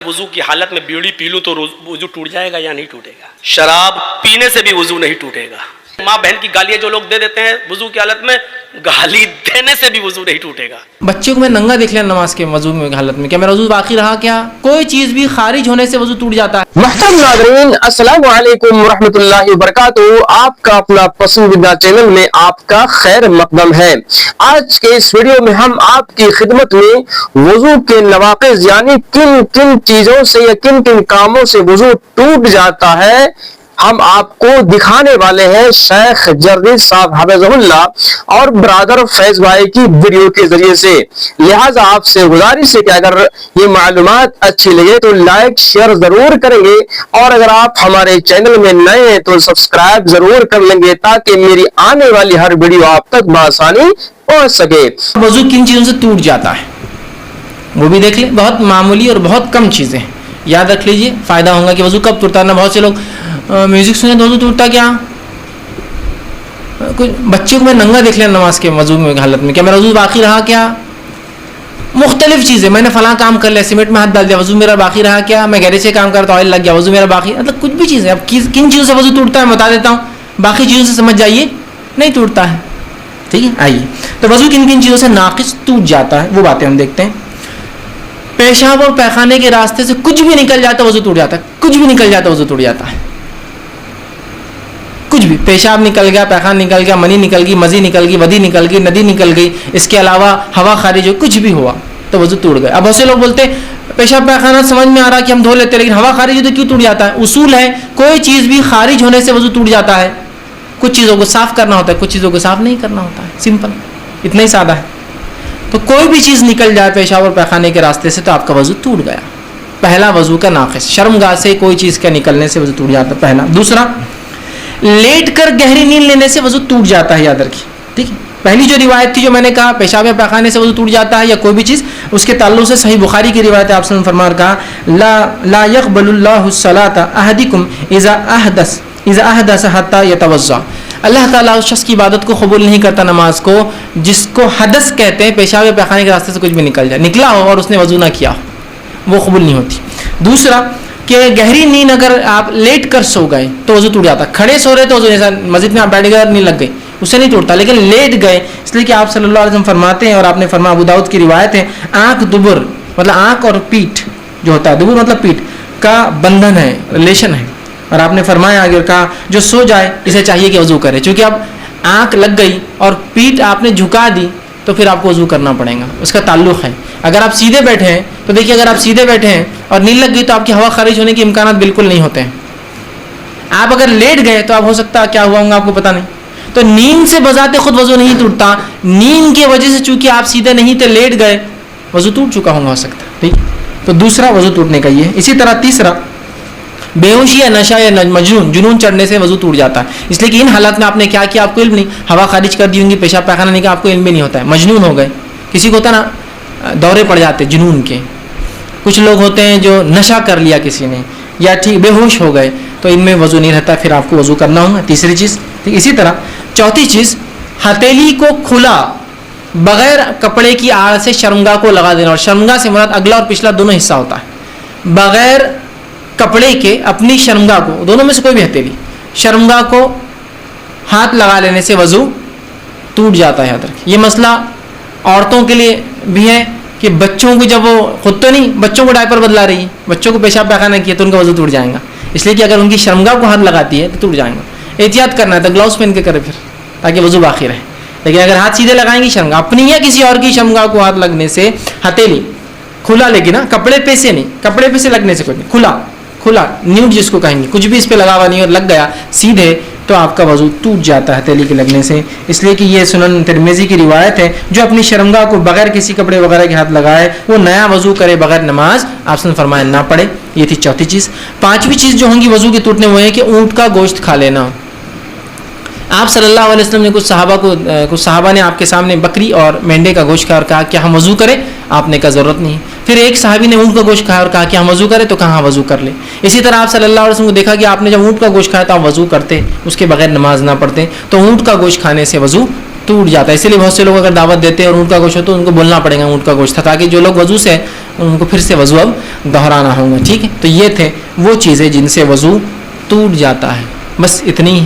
وضو کی حالت میں بیڑی پی لوں تو وضو ٹوٹ جائے گا یا نہیں ٹوٹے گا؟ شراب پینے سے بھی وضو نہیں ٹوٹے گا۔ ماں بہن کی گالیاں جو لوگ دے دیتے ہیں وضو کی حالت میں، گالی دینے سے بھی وضو نہیں ٹوٹے گا۔ بچے کو میں ننگا دیکھ لیا نماز کے وضو میں حالت میں، کیا میرا وضو باقی رہا؟ کیا کوئی چیز بھی خارج ہونے سے وضو ٹوٹ جاتا ہے؟ محترم ناظرین، السلام علیکم ورحمۃ اللہ وبرکاتہ۔ آپ کا اپنا پسندیدہ چینل میں آپ کا خیر مقدم ہے۔ آج کے اس ویڈیو میں ہم آپ کی خدمت میں وضو کے نواقض یعنی کن کن چیزوں سے یا کن کن کاموں سے وضو ٹوٹ جاتا ہے ہم آپ کو دکھانے والے ہیں شیخ جردی صاحب حفظہ اللہ اور برادر فیض بھائی کی ویڈیو کے ذریعے سے۔ لہٰذا آپ سے گزارش ہے کہ اگر یہ معلومات اچھی لگے تو لائک شیئر ضرور کریں گے، اور اگر آپ ہمارے چینل میں نئے ہیں تو سبسکرائب ضرور کر لیں گے تاکہ میری آنے والی ہر ویڈیو آپ تک بآسانی پہنچ سکے۔ وضو کن چیزوں سے ٹوٹ جاتا ہے وہ بھی دیکھ لیں، بہت معمولی اور بہت کم چیزیں یاد رکھ لیجئے، فائدہ ہوگا کہ وضو کب ٹوٹتا ہے۔ نا بہت سے لوگ میوزک سنے تو وضو ٹوٹتا کیا؟ کوئی بچے کو میں ننگا دیکھ لیا نماز کے وضو میں حالت میں، کیا میرا وضو باقی رہا؟ کیا مختلف چیزیں، میں نے فلاں کام کر لیا، سیمنٹ میں ہاتھ ڈال دیا، وضو میرا باقی رہا؟ کیا میں گیرے سے کام کرتا آئل لگ گیا، وضو میرا باقی؟ مطلب کچھ بھی چیزیں۔ اب کن چیزوں سے وضو ٹوٹتا ہے میں بتا دیتا ہوں، باقی چیزوں سے سمجھ جائیے نہیں ٹوٹتا ہے، ٹھیک ہے؟ آئیے تو وضو کن کن چیزوں سے ناقص ٹوٹ جاتا ہے وہ باتیں ہم دیکھتے ہیں۔ پیشاب اور پیخانے کے راستے سے کچھ بھی نکل جاتا ہے وضو ٹوٹ جاتا ہے، کچھ بھی نکل جاتا ہے وضو ٹوٹ جاتا ہے، کچھ بھی۔ پیشاب نکل گیا، پیخان نکل گیا، منی نکل گئی، مزی نکل گئی، ودی نکل گئی، ندی نکل گئی، اس کے علاوہ ہوا خارج ہو، کچھ بھی ہوا تو وضو ٹوٹ گیا۔ اب بہت سے لوگ بولتے ہیں پیشاب پیخانہ سمجھ میں آ رہا کہ ہم دھو لیتے لیکن ہوا خارج ہو تو کیوں ٹوٹ جاتا ہے؟ اصول ہے کوئی چیز بھی خارج ہونے سے وضو ٹوٹ جاتا ہے۔ کچھ چیزوں کو صاف کرنا ہوتا ہے، کچھ چیزوں کو صاف نہیں کرنا ہوتا ہے، سمپل، اتنا ہی سادہ ہے۔ تو کوئی بھی چیز نکل جائے پیشاب اور پیخانے کے راستے سے تو آپ کا وضو ٹوٹ گیا۔ پہلا وضو کا ناقص، شرمگاہ سے کوئی چیز کا نکلنے سے وضو ٹوٹ جاتا ہے، پہلا۔ دوسرا، لیٹ کر گہری نیند لینے سے وضو ٹوٹ جاتا ہے، یاد رکھیے، ٹھیک ہے؟ پہلی جو روایت تھی جو میں نے کہا پیشاب یا پیخانے سے وضو ٹوٹ جاتا ہے یا کوئی بھی چیز، اس کے تعلق سے صحیح بخاری کی روایت ہے، آپ صلی اللہ علیہ وسلم فرما کہا لا يقبل الله الصلاة احدكم اذا احدث حتى يتوضا۔ اللہ تعالیٰ اس شخص کی عبادت کو قبول نہیں کرتا، نماز کو، جس کو حدث کہتے ہیں، پیشاب یا پیخانے کے راستے سے کچھ بھی نکل جائے، نکلا ہو اور اس نے وضو نہ کیا ہو، وہ قبول نہیں ہوتی۔ دوسرا کہ گہری نیند اگر آپ لیٹ کر سو گئے تو وضو ٹوٹ جاتا ہے۔ کھڑے سو رہے تو وضو، جیسا مسجد میں آپ بیٹھ گئے نیند لگ گئی، اس سے نہیں ٹوٹتا، لیکن لیٹ گئے، اس لیے کہ آپ صلی اللہ علیہ وسلم فرماتے ہیں، اور آپ نے فرمایا، ابو داؤد کی روایت ہے، آنکھ دبر مطلب آنکھ اور پیٹھ جو ہوتا ہے، دبر مطلب پیٹھ کا بندھن ہے، ریلیشن ہے، اور آپ نے فرمایا اگر کہا جو سو جائے اسے چاہیے کہ وضو کرے، چونکہ اب آنکھ لگ گئی اور پیٹھ آپ نے جھکا دی تو پھر آپ کو وضو کرنا پڑے گا، اس کا تعلق ہے۔ اگر آپ سیدھے بیٹھے ہیں تو دیکھیے، اگر آپ سیدھے بیٹھے ہیں اور نیند لگ گئی تو آپ کی ہوا خارج ہونے کے امکانات بالکل نہیں ہوتے ہیں۔ آپ اگر لیٹ گئے تو آپ ہو سکتا ہے کیا ہوا ہوگا آپ کو پتہ نہیں۔ تو نیند سے بذات خود وضو نہیں ٹوٹتا، نیند کی وجہ سے چونکہ آپ سیدھے نہیں تھے، لیٹ گئے، وضو ٹوٹ چکا ہوگا، ہو سکتا ہے، ٹھیک۔ تو دوسرا وضو ٹوٹنے کا یہ ہے۔ اسی طرح تیسرا، بے ہوشی یا نشہ یا جنون چڑھنے سے وضو ٹوٹ جاتا ہے، اس لیے کہ ان حالات میں آپ نے کیا کیا آپ کو علم نہیں، ہوا خارج کر دی ہوں گی، پیشاب پیخانہ نہیں کیا، آپ کو علم بھی نہیں ہوتا ہے، مجنون ہو گئے۔ کسی کو ہوتا ہے نا دورے پڑ جاتے جنون کے، کچھ لوگ ہوتے ہیں جو نشہ کر لیا کسی نے، یا ٹھیک بے ہوش ہو گئے، تو ان میں وضو نہیں رہتا، پھر آپ کو وضو کرنا ہوگا، تیسری چیز، ٹھیک۔ اسی طرح چوتھی چیز، ہتھیلی کو کھلا بغیر کپڑے کی آڑ سے شرمگاہ کو لگا دینا، اور شرمگاہ سے مراد اگلا اور پچھلا دونوں حصہ ہوتا ہے، بغیر کپڑے کے اپنی شرمگاہ کو، دونوں میں سے کوئی بھی ہتھیلی، شرمگاہ کو ہاتھ لگا لینے سے وضو ٹوٹ جاتا ہے، یاد رکھیں۔ یہ مسئلہ عورتوں کے لیے بھی ہے کہ بچوں کو، جب وہ خود تو نہیں، بچوں کو ڈائپر بدلا رہی ہے، بچوں کو پیشاب پیخانہ کیا تو ان کا وضو ٹوٹ جائے گا، اس لیے کہ اگر ان کی شرمگاہ کو ہاتھ لگاتی ہے تو ٹوٹ جائے گا۔ احتیاط کرنا ہے تو گلاؤز پہن کے کرے پھر، تاکہ وضو باقی رہے، لیکن اگر ہاتھ سیدھے لگائیں گی شرمگاہ اپنی یا کسی اور کی شرمگاہ کو ہاتھ لگنے سے، ہتھیلی کھلا، لیکن نا کپڑے پہ سے نہیں، کپڑے پہ سے لگنے سے کوئی نہیں، کھلا نیوڈ جس کو کہیں گے، کچھ بھی اس پہ لگا ہوا نہیں اور لگ گیا سیدھے تو آپ کا وضو ٹوٹ جاتا ہے ہتھیلی کے لگنے سے، اس لیے کہ یہ سنن ترمذی کی روایت ہے، جو اپنی شرمگاہ کو بغیر کسی کپڑے وغیرہ کے ہاتھ لگائے وہ نیا وضو کرے، بغیر نماز آپ نے فرمایا نہ پڑھے۔ یہ تھی چوتھی چیز۔ پانچویں چیز جو ہوں گی وضو کے ٹوٹنے وہ ہے کہ اونٹ کا گوشت کھا لینا۔ آپ صلی اللہ علیہ وسلم نے کچھ صحابہ نے آپ کے سامنے بکری اور مینڈے کا گوشت کھایا اور کہا کیا ہم وضو کریں؟ آپ نے کہا ضرورت نہیں۔ پھر ایک صحابی نے اونٹ کا گوشت کھایا اور کہا کہ ہم وضو کریں؟ تو کہا وضو کر لیں۔ اسی طرح آپ صلی اللہ علیہ وسلم کو دیکھا کہ آپ نے جب اونٹ کا گوشت کھایا تو آپ وضو کرتے، اس کے بغیر نماز نہ پڑھتے، تو اونٹ کا گوشت کھانے سے وضو ٹوٹ جاتا ہے۔ اسی لیے بہت سے لوگ اگر دعوت دیتے ہیں اور اونٹ کا گوشت ہو تو ان کو بولنا پڑے گا اونٹ کا گوشت تھا، تاکہ جو لوگ وضو سے ان کو پھر سے وضو اب دہرانا ہوگا. ٹھیک ہے, تو یہ تھے وہ چیزیں جن سے وضو ٹوٹ جاتا ہے, بس اتنی ہی.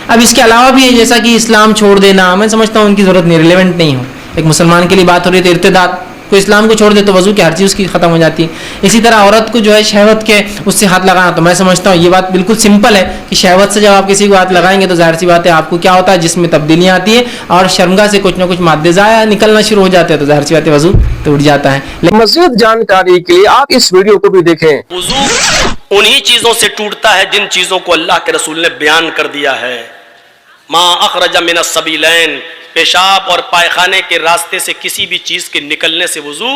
اب اس کے علاوہ بھی ہے, جیسا کہ اسلام چھوڑ دینا, میں سمجھتا ہوں ان کی ضرورت نہیں, ریلیونٹ نہیں ہو. ایک مسلمان کے لیے بات ہو رہی ہے, تو ارتداد, کوئی اسلام کو چھوڑ دے تو وضو کی ہر چیز کی ختم ہو جاتی ہے. اسی طرح عورت کو جو ہے شہوت کے اس سے ہاتھ لگانا, تو میں سمجھتا ہوں یہ بات بالکل سمپل ہے کہ شہوت سے جب آپ کسی کو ہاتھ لگائیں گے تو ظاہر سی بات ہے آپ کو کیا ہوتا ہے, جس میں تبدیلیاں آتی ہیں اور شرمگاہ سے کچھ نہ کچھ مادے ضائع نکلنا شروع ہو جاتے ہیں, تو ظاہر سی بات ہے وضو ٹوٹ جاتا ہے. مزید جانکاری کے لیے آپ اس ویڈیو کو بھی دیکھیں. وضو انہی چیزوں سے ٹوٹتا ہے جن چیزوں کو اللہ کے رسول نے بیان کر دیا ہے. ما اخرج من السبیلین, پیشاب اور پائخانے کے راستے سے کسی بھی چیز کے نکلنے سے وضو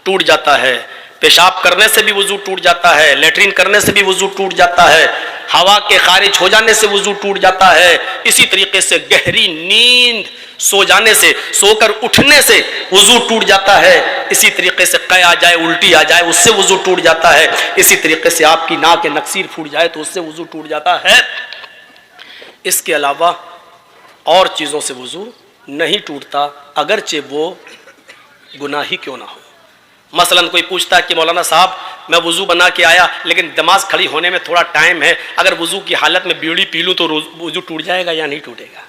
ٹوٹ جاتا ہے. پیشاب کرنے سے بھی وضو ٹوٹ جاتا ہے, لیٹرین کرنے سے بھی وضو ٹوٹ جاتا ہے, ہوا کے خارج ہو جانے سے وضو ٹوٹ جاتا ہے. اسی طریقے سے گہری نیند سو جانے سے, سو کر اٹھنے سے وضو ٹوٹ جاتا ہے. اسی طریقے سے قے آ جائے, الٹی آ جائے, اس سے وضو ٹوٹ جاتا ہے. اسی طریقے سے آپ کی ناک نکسیر پھوٹ جائے تو اس سے وضو ٹوٹ جاتا ہے. اس کے علاوہ اور چیزوں سے وضو نہیں ٹوٹتا, اگرچہ وہ گناہی کیوں نہ ہو. مثلا کوئی پوچھتا ہے کہ مولانا صاحب میں وضو بنا کے آیا لیکن نماز کھڑی ہونے میں تھوڑا ٹائم ہے, اگر وضو کی حالت میں بیڑی پی لوں تو وضو ٹوٹ جائے گا یا نہیں ٹوٹے گا؟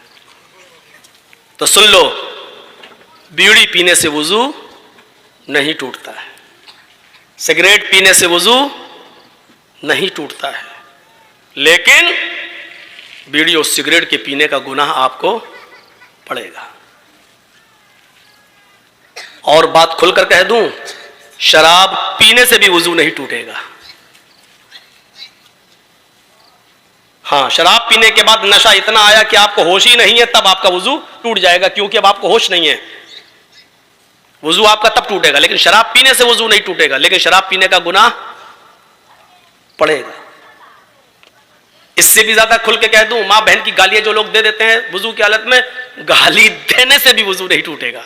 تو سن لو, بیڑی پینے سے وضو نہیں ٹوٹتا ہے, سگریٹ پینے سے وضو نہیں ٹوٹتا ہے, لیکن بیڑی اور سگریٹ کے پینے کا گناہ آپ کو پڑے گا. اور بات کھل کر کہہ دوں, شراب پینے سے بھی وضو نہیں ٹوٹے گا. ہاں, شراب پینے کے بعد نشہ اتنا آیا کہ آپ کو ہوش ہی نہیں ہے, تب آپ کا وضو ٹوٹ جائے گا, کیونکہ اب آپ کو ہوش نہیں ہے. وضو آپ کا تب ٹوٹے گا, لیکن شراب پینے سے وضو نہیں ٹوٹے گا, لیکن شراب پینے کا گناہ پڑے گا. اس سے بھی زیادہ کھل کے کہہ دوں, ماں بہن کی گالیاں جو لوگ دے دیتے ہیں وضو کی حالت میں, گالی دینے سے بھی وضو نہیں ٹوٹے گا,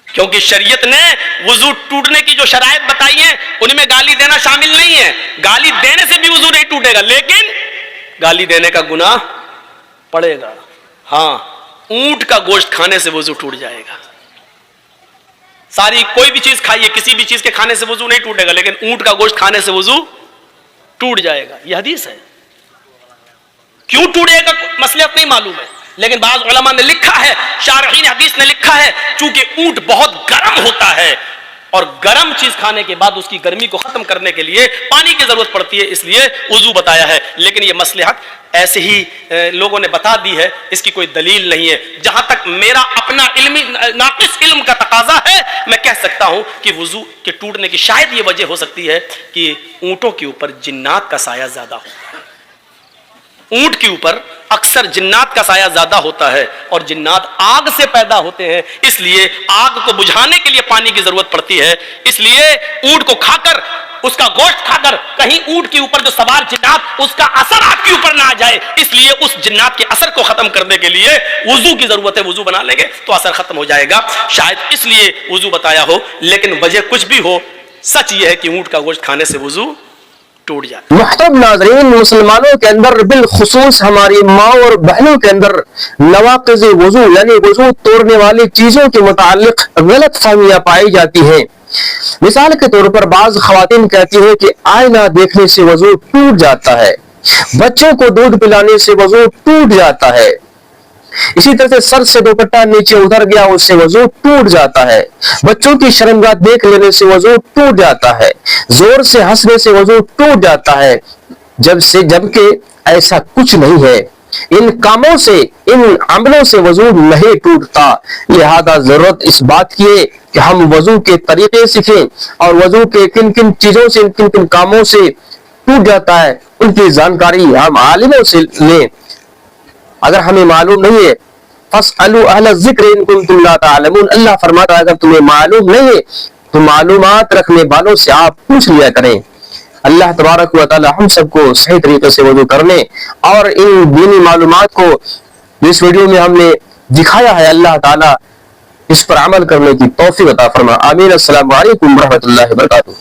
کیونکہ شریعت نے وضو ٹوٹنے کی جو شرائط بتائی ہیں ان میں گالی دینا شامل نہیں ہے. گالی دینے سے بھی وضو نہیں ٹوٹے گا, لیکن گالی دینے کا گناہ پڑے گا. ہاں, اونٹ کا گوشت کھانے سے وضو ٹوٹ جائے گا. ساری کوئی بھی چیز کھائیے, کسی بھی چیز کے کھانے سے وضو نہیں ٹوٹے گا, لیکن اونٹ کا گوشت کھانے سے وضو ٹوٹ جائے گا. یہ حدیث ہے. کیوں ٹوٹے گا مصلحت نہیں معلوم ہے, لیکن بعض علماء نے لکھا ہے, شارحین حدیث نے لکھا ہے, چونکہ اونٹ بہت گرم ہوتا ہے اور گرم چیز کھانے کے بعد اس کی گرمی کو ختم کرنے کے لیے پانی کی ضرورت پڑتی ہے, اس لیے وضو بتایا ہے. لیکن یہ مصلحت ایسے ہی لوگوں نے بتا دی ہے, اس کی کوئی دلیل نہیں ہے. جہاں تک میرا اپنا علمی ناقص علم کا تقاضا ہے, میں کہہ سکتا ہوں کہ وضو کے ٹوٹنے کی شاید یہ وجہ ہو سکتی ہے کہ اونٹوں کے اوپر جنات کا سایہ زیادہ ہوتا ہے. اونٹ کے اوپر اکثر جنات کا سایہ زیادہ ہوتا ہے, اور جنات آگ سے پیدا ہوتے ہیں, اس لیے آگ کو بجھانے کے لیے پانی کی ضرورت پڑتی ہے. اس لیے اونٹ کو کھا کر, اس کا گوشت کھا کر کہیں اونٹ کے اوپر جو سوار جنات اس کا اثر آپ کے اوپر نہ آ جائے, اس لیے اس جنات کے اثر کو ختم کرنے کے لیے وضو کی ضرورت ہے. وضو بنا لیں گے تو اثر ختم ہو جائے گا, شاید اس لیے وضو بتایا ہو. لیکن وجہ کچھ بھی ہو, سچ یہ ہے کہ اونٹ کا گوشت کھانے سے وضو ٹوٹ جاتا. محترم ناظرین, مسلمانوں کے اندر بالخصوص ہماری ماں اور بہنوں کے اندر نواقض وضو یعنی وضو توڑنے والی چیزوں کے متعلق غلط فہمیاں پائی جاتی ہیں. مثال کے طور پر بعض خواتین کہتی ہیں کہ آئینہ دیکھنے سے وضو ٹوٹ جاتا ہے, بچوں کو دودھ پلانے سے وضو ٹوٹ جاتا ہے, اسی طرح سے سر سے دوپٹہ نیچے اتر گیا اس سے وضو ٹوٹ جاتا ہے, بچوں کی شرمگاہ دیکھ لینے سے وضو ٹوٹ جاتا ہے, زور سے ہنسنے سے وضو ٹوٹ جاتا ہے, جبکہ ایسا کچھ نہیں ہے. ان کاموں سے, ان عملوں سے وضو نہیں ٹوٹتا. لہذا ضرورت اس بات کی ہے کہ ہم وضو کے طریقے سیکھیں اور وضو کے کن کن چیزوں سے, کن کن کاموں سے ٹوٹ جاتا ہے ان کی جانکاری ہم عالموں سے لیں. اگر ہمیں معلوم نہیں ہے, فاسألوا اہل الذکر ان کنتم لا تعلمون, اللہ فرماتا ہے اگر تمہیں معلوم نہیں ہے تو معلومات رکھنے والوں سے آپ پوچھ لیا کریں. اللہ تبارک و تعالی ہم سب کو صحیح طریقے سے وضو کرنے اور ان دینی معلومات کو اس ویڈیو میں ہم نے دکھایا ہے, اللہ تعالی اس پر عمل کرنے کی توفیق عطا فرما. آمین. السلام علیکم ورحمۃ اللہ وبرکاتہ.